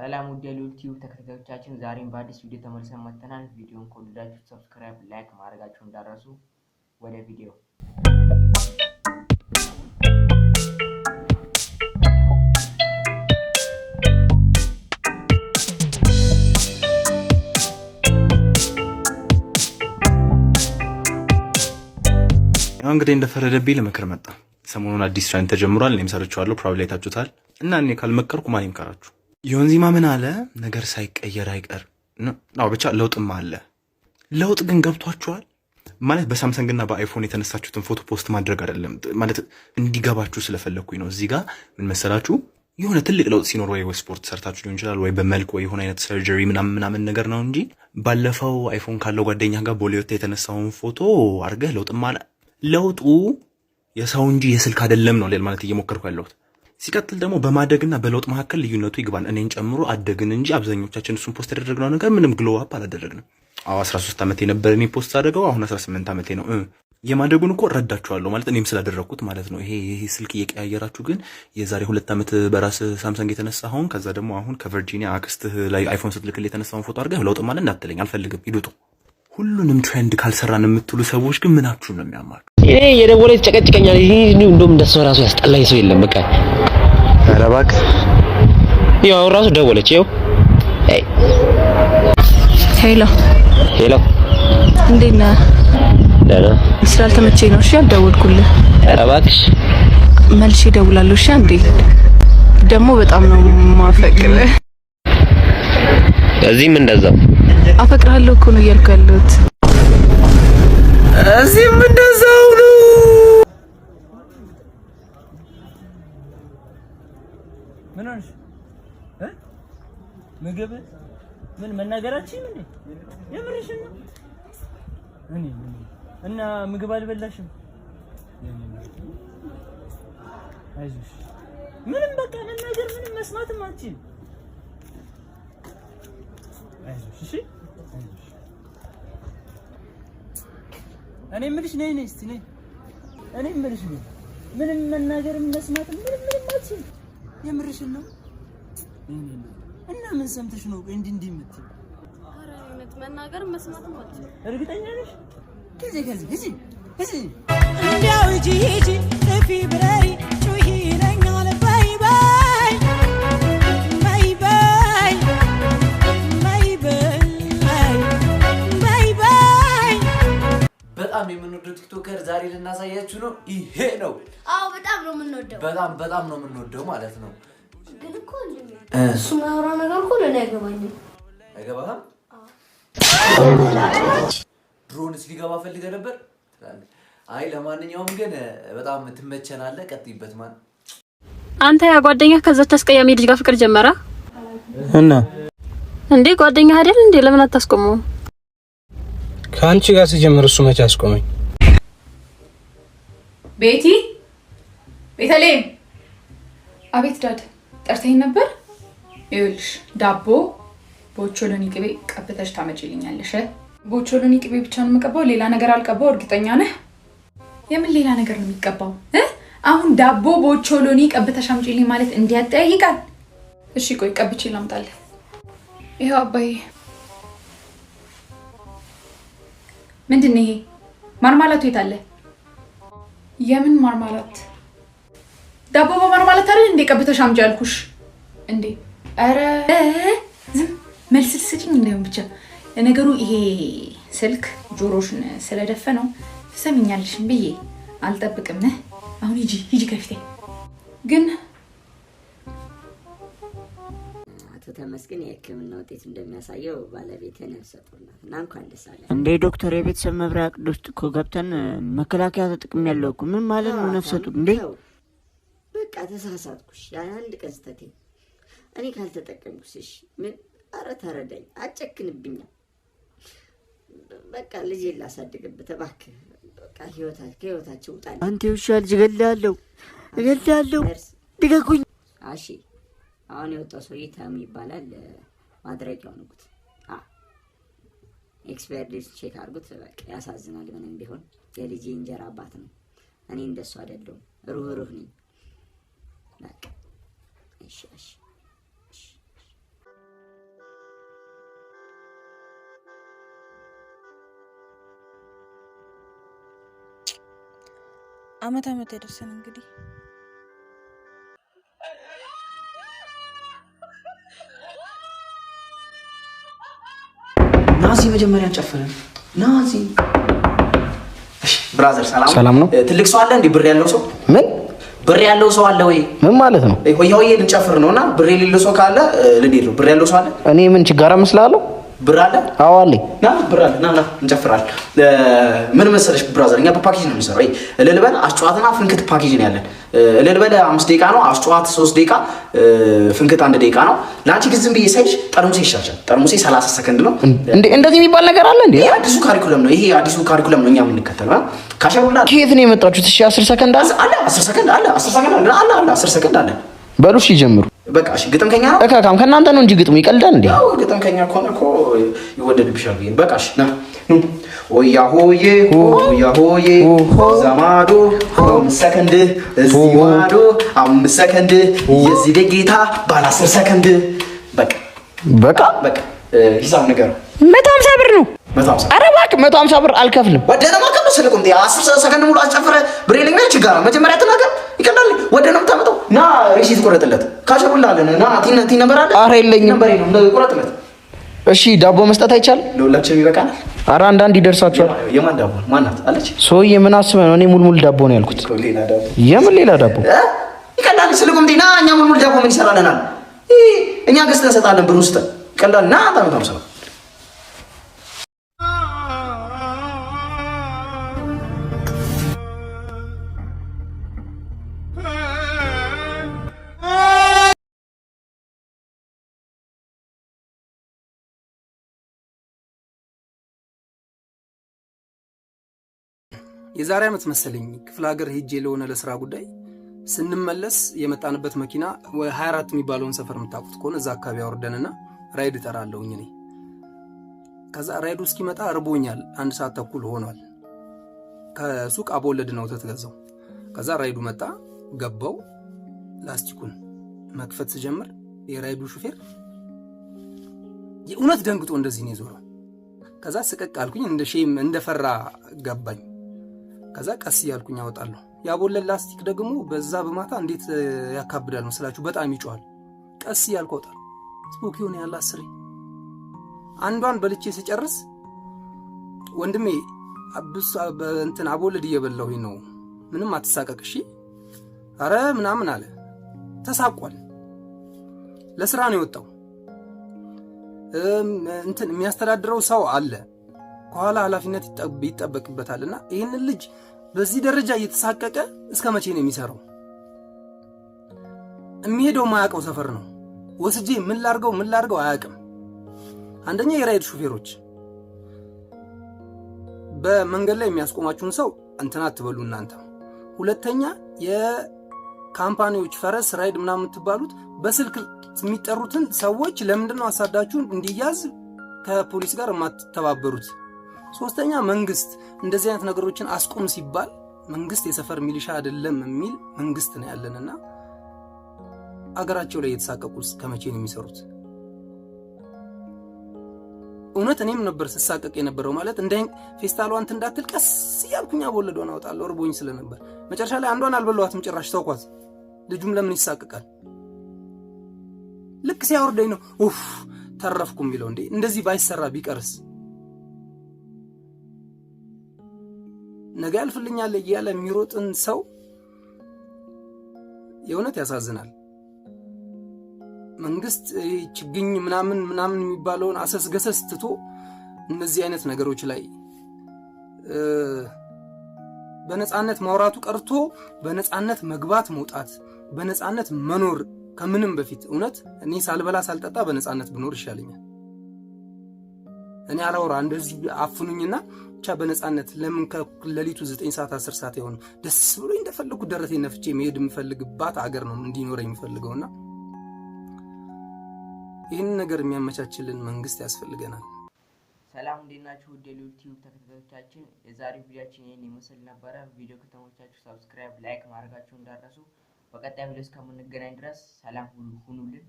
ሰላም ውድ የዩቲዩብ ተከታታዮቻችን ዛሬም በአዲስ ቪዲዮ ተመልሰን መጥተናል። ቪዲዮን ከወደዳችሁ ሰብስክራይብ፣ ላይክ ማድረጋችሁን እንዳትረሱ። ወደ ቪዲዮ ያው እንግዲህ እንደፈረደብኝ ለመከር መጣ። ሰሞኑን አዲስ ትሬንድ ተጀምሯል። እኔም ሰርቻለሁ፣ ፕሮባብሊ አይታችሁታል። እና እኔ ካልመከርኩ ማን ይምከራችሁ? ዮንዚማ ምን አለ? ነገር ሳይቀየር አይቀር ነው። ብቻ ለውጥማ አለ። ለውጥ ግን ገብቷችኋል ማለት በሳምሰንግ እና በአይፎን የተነሳችሁትን ፎቶ ፖስት ማድረግ አይደለም ማለት እንዲገባችሁ ስለፈለኩኝ ነው። እዚህ ጋር ምን መሰላችሁ? የሆነ ትልቅ ለውጥ ሲኖር ወይ ስፖርት ሰርታችሁ ሊሆን ይችላል፣ ወይ በመልክ ወይ የሆነ አይነት ሰርጀሪ ምናምን ነገር ነው እንጂ ባለፈው አይፎን ካለው ጓደኛ ጋር ቦሌዎት የተነሳውን ፎቶ አድርገህ ለውጥማ አለ። ለውጡ የሰው እንጂ የስልክ አይደለም ነው ማለት እየሞከርኩ ያለሁት። ሲቀጥል ደግሞ በማደግና በለውጥ መካከል ልዩነቱ ይግባን። እኔን ጨምሮ አደግን እንጂ አብዛኞቻችን እሱን ፖስት ያደረግነው ነገር ምንም ግሎ አፕ አላደረግንም። 13 ዓመቴ ነበር እኔ ፖስት አደረገው፣ አሁን 18 ዓመቴ ነው። የማደጉን እኮ ረዳችኋለሁ ማለት እኔም ስላደረግኩት ማለት ነው። ይሄ ስልክ እየቀያየራችሁ ግን የዛሬ 2 ዓመት በራስ ሳምሰንግ የተነሳውን ከዛ ደግሞ አሁን ከቨርጂኒያ አክስትህ ላይ አይፎን ስትልክል የተነሳውን ፎቶ አድርገህ ለውጥ ማለት እንዳትለኝ አልፈልግም። ይዱጡ ሁሉንም ትሬንድ ካልሰራን የምትሉ ሰዎች ግን ምናችሁ ነው የሚያማችሁ? እኔ የደወለ ጨቀጭቀኛል። እንደውም እንደሱ ራሱ ያስጠላኝ ሰው የለም። በቃ ኧረ እባክህ ያው ራሱ ደወለች። ይኸው ሄሎ ሄሎ፣ እንዴት ነህ? ደህና። ስላልተመቸኝ ነው እሺ ያልደወልኩልህ። ኧረ እባክሽ መልሼ እደውላለሁ እሺ። አንዴ ደግሞ በጣም ነው የማፈቅርህ። እዚህም እንደዛው አፈቅርሃለሁ እኮ ነው እያልኩ ያለሁት። እዚህም እንደዛው ነው። ምን ሆነሽ? ምግብ ምን መናገራችን እንዴ? የምርሽን ነው? እና ምግብ አልበላሽም? አይዞሽ፣ ምንም በቃ መናገር ምንም መስማትም አትችይም። አይዞሽ፣ እሺ አይዞሽ። እኔ የምልሽ ነይ እስቲ ነይ። እኔ የምልሽ ምንም መናገርም መስማትም ምንም አትችይም። የምርሽን ነው? እና ምን ሰምተሽ ነው እንዲህ የምትይው? ኧረ እውነት መናገር መስማትም አትችልም። እርግጠኛ ነሽ? ከዚህ እንዲያው ሂጂ ጥፊ ብረሪ ጩሂ ይለኛል። ባይ ባይ ባይ ባይ ባይ ባይ ባይ። በጣም የምንወደው ቲክቶከር ዛሬ ልናሳያችሁ ነው። ይሄ ነው። አዎ በጣም ነው የምንወደው። በጣም ነው የምንወደው ማለት ነው። ግን እኮ እሱ ማውራው ነገር እኮ ለኔ አይገባኝም። አይገባህም? ድሮንስ ሊገባ ፈልገ ነበር ትላለህ። አይ ለማንኛውም ግን በጣም ትመቸናለህ። ቀጥይበት። ማን አንተ? ያ ጓደኛህ ከዛች አስቀያሚ ልጅ ጋር ፍቅር ጀመረ እና እንዴ? ጓደኛህ አይደል እንዴ? ለምን አታስቆመው? ከአንቺ ጋር ሲጀምር እሱ መቼ አስቆመኝ? ቤተልሔም። አቤት ዳድ፣ ጠርተኝ ነበር? ይኸውልሽ ዳቦ በኦቾሎኒ ቅቤ ቀብተሽ ታመጪልኛለሽ። በኦቾሎኒ ቅቤ ብቻ ነው የምቀባው፣ ሌላ ነገር አልቀባው። እርግጠኛ ነህ? የምን ሌላ ነገር ነው የሚቀባው? አሁን ዳቦ በኦቾሎኒ ቀብተሽ አምጪልኝ ማለት እንዲያጠያይቃል? እሺ ቆይ ቀብቼ ላምጣልህ። ይሄው አባዬ። ምንድን ነው ይሄ? ማርማላቱ የት አለ? የምን ማርማላት? ዳቦ በማርማላት አይደል እንዴ ቀብተሽ አምጪ ያልኩሽ እንዴ? አረ ዝም መልስ ልትሰጪኝ እንደውም ብቻ። ለነገሩ ይሄ ስልክ ጆሮሽን ስለደፈነው ትሰሚኛለሽ ብዬ አልጠብቅም። አሁን ሂጂ ከፊቴ። ግን አቶ ተመስገን የሕክምና ውጤት እንደሚያሳየው ባለቤቴን ያሰጡናል እና እንኳን ደስ አለ። እንዴ ዶክተር፣ የቤተሰብ መብሪያ ቅዱስ እኮ ገብተን መከላከያ ተጠቅም ያለው እኮ ምን ማለት ነው? ነፍሰ ጡር እንዴ? በቃ ተሳሳትኩሽ። አንድ ቀን ስተቴ እኔ ካልተጠቀምኩሽ ምን? ኧረ ተረዳኝ፣ አጨክንብኛል። በቃ ልጅ ላሳድግበት እባክህ። በቃ ከህይወታቸው ውጣ። አንተ ውሻ ልጅ እገልሃለሁ። ድገኩኝ። እሺ አሁን የወጣው ሰውዬ ታም ይባላል። ማድረጊያው ንጉት ኤክስፐርት ቼክ አድርጉት። በቃ ያሳዝናል። ምንም ቢሆን የልጅ እንጀራ አባት ነው። እኔ እንደሱ አይደለሁም፣ ሩህሩህ ነኝ። በቃ እሺ አመት ያደርሰን እንግዲህ። ናዚ መጀመሪያ ጨፈረን። ናዚ እሺ ብራዘር ሰላም ነው? ትልቅ ሰው አለ እንዴ? ብር ያለው ሰው? ምን ብር ያለው ሰው አለ ወይ? ምን ማለት ነው? ሆያው ልንጨፍር ነውና ብር የሌለው ሰው ካለ ልዴት ነው። ብር ያለው ሰው አለ? እኔ ምን ችጋራ መስላለሁ? ብር አለ? አዎ አለኝ። ና ብር አለ። ና እንጨፍራለን። ምን መሰለሽ ብራዘር፣ እኛ በፓኬጅ ነው የምንሰራው። እልልበል አስጨዋትና ፍንክት ፓኬጅ ነው ያለን። እልልበል 5 ደቂቃ ነው፣ አስጨዋት 3 ደቂቃ፣ ፍንክት 1 ደቂቃ ነው። ለአንቺ ግን ዝም ብዬ ሳይሽ ጠርሙሴ ይሻላል። ጠርሙሴ 30 ሰከንድ ነው። እንዴ እንደዚህ የሚባል ነገር አለ እንዴ? አዲሱ ካሪኩለም ነው ይሄ፣ አዲሱ ካሪኩለም ነው እኛ የምንከተለው። ካሸሩላ ከየት ነው የመጣችሁት? እሺ 10 ሰከንድ አለ። 10 ሰከንድ አለ። 10 ሰከንድ አለ። 10 ሰከንድ አለ። በሉ እሺ ጀምሩ። በቃ እሺ ግጥም ከኛ ነው። እካካም ከናንተ ነው እንጂ ግጥሙ ይቀልዳል እንዴ? አዎ ግጥም ከኛ ከሆነ እኮ ይወደድብሻል። በቃ እሺ ና ሆያ ሆዬ ሆያ ሆዬ ዘማዶ 5 ሰከንድ እዚህ ማዶ 5 ሰከንድ የዚህ ደቂቃ ባለ 10 ሰከንድ። በቃ በቃ በቃ ሂሳብ ነገር 150 ብር ነው። 150 ኧረ እባክህ 150 ብር አልከፍልም። ወደነ ማከም ስለቆም 10 ሰከንድ ሙሉ አስጨፍረ ብር የለኝም ችግር ነው። መጀመሪያ ተናገር ይቀዳል። ወደነ የምታመጣው ና ሪሲት ቆረጥለት ካሸሩላለን ና ቲ ነበር አለ። ኧረ የለኝም ነበር ነው ቆረጥለት። እሺ ዳቦ መስጠት አይቻልም? ለሁላችንም ይበቃናል። ኧረ አንዳንድ ይደርሳችኋል። የማን ዳቦ ማናት አለች? ሶዬ ምን አስበህ ነው? እኔ ሙልሙል ዳቦ ነው ያልኩት። ሌላ ዳቦ የምን ሌላ ዳቦ ይቀዳል። ስለቆም ዲና እኛ ሙልሙል ዳቦ ምን ይሰራልናል? እኛ ገዝተን እንሰጣለን ብር ውስጥ ይቀዳል። ና ታምታም ሰው የዛሬ ዓመት መሰለኝ ክፍለ ሀገር ሄጄ ለሆነ ለስራ ጉዳይ ስንመለስ የመጣንበት መኪና 24 የሚባለውን ሰፈር የምታውቁት ከሆነ እዛ አካባቢ አወርደንና ራይድ እጠራለሁኝ እኔ። ከዛ ራይዱ እስኪመጣ እርቦኛል፣ 1 ሰዓት ተኩል ሆኗል። ከሱቅ አቦለድ ነው ተገዛው። ከዛ ራይዱ መጣ፣ ገባው። ላስቲኩን መክፈት ስጀምር የራይዱ ሹፌር የእውነት ደንግጦ እንደዚህ ነው የዞረው። ከዛ ስቀቅ አልኩኝ፣ እንደ ሼም እንደፈራ ገባኝ። ከዛ ቀስ እያልኩኝ አወጣለሁ። ያቦለል ላስቲክ ደግሞ በዛ በማታ እንዴት ያካብዳል መስላችሁ? በጣም ይጮሃል። ቀስ እያልኩ አወጣለሁ። ስፖኪውን ያለ 10 አንዷን በልቼ ስጨርስ ወንድሜ እንትን አቦለድ እየበላሁኝ ነው፣ ምንም አትሳቀቅ እሺ፣ አረ ምናምን አለ። ተሳቋል። ለስራ ነው የወጣው። እንትን የሚያስተዳድረው ሰው አለ ከኋላ ኃላፊነት ይጠበቅበታልና ይሄንን ልጅ በዚህ ደረጃ እየተሳቀቀ እስከ መቼ ነው የሚሰራው? የሚሄደው ማያውቀው ሰፈር ነው። ወስጄ ምን ላርገው አያውቅም። አንደኛ የራይድ ሹፌሮች በመንገድ ላይ የሚያስቆማችሁን ሰው እንትና አትበሉ እናንተ። ሁለተኛ የካምፓኒዎች ፈረስ ራይድ ምናምን የምትባሉት በስልክ የሚጠሩትን ሰዎች ለምንድነው አሳዳችሁን እንዲያዝ ከፖሊስ ጋር የማትተባበሩት? ሶስተኛ መንግስት እንደዚህ አይነት ነገሮችን አስቆም ሲባል መንግስት የሰፈር ሚሊሻ አይደለም የሚል መንግስት ነው ያለንና አገራቸው ላይ የተሳቀቁስ ከመቼ ነው የሚሰሩት? እውነት እኔም ነበር ስሳቀቅ የነበረው ማለት እንደ ፌስታሏ እንትን እንዳትል ቀስ ያልኩኝ አቦለዶን አወጣለሁ እርቦኝ ስለነበር። መጨረሻ ላይ አንዷን አልበላዋትም ጭራሽ ተውኳት። ልጁም ለምን ይሳቀቃል? ልክ ሲያወርደኝ ነው ኡፍ ተረፍኩ የሚለው። እንዴ እንደዚህ ባይሰራ ቢቀርስ? ነገ ያልፍልኛል እያለ የሚሮጥን ሰው የእውነት ያሳዝናል። መንግስት ችግኝ ምናምን የሚባለውን አሰስገሰስ ትቶ እነዚህ አይነት ነገሮች ላይ በነጻነት ማውራቱ ቀርቶ በነጻነት መግባት መውጣት፣ በነጻነት መኖር ከምንም በፊት እውነት እኔ ሳልበላ ሳልጠጣ በነጻነት ብኖር ይሻለኛል። እኔ አላወራ እንደዚህ አፍኑኝና ብቻ በነጻነት ለምን ከሌሊቱ 9 ሰዓት 10 ሰዓት ይሆን ደስ ብሎ እንደፈለኩ ደረቴ ነፍቼ መሄድ የምፈልግባት አገር ነው እንዲኖረኝ የምፈልገውና ይህን ነገር የሚያመቻችልን መንግስት ያስፈልገናል። ሰላም እንዴት ናችሁ? ውድ የዩቲዩብ ተከታታዮቻችን የዛሬው ቪዲዮአችን ይሄን ይመስል ነበረ። ቪዲዮ ከተመቻችሁ ሰብስክራይብ፣ ላይክ ማድረጋችሁን እንዳትረሱ። በቀጣይ ቪዲዮ እስከምንገናኝ ድረስ ሰላም ሁኑልን።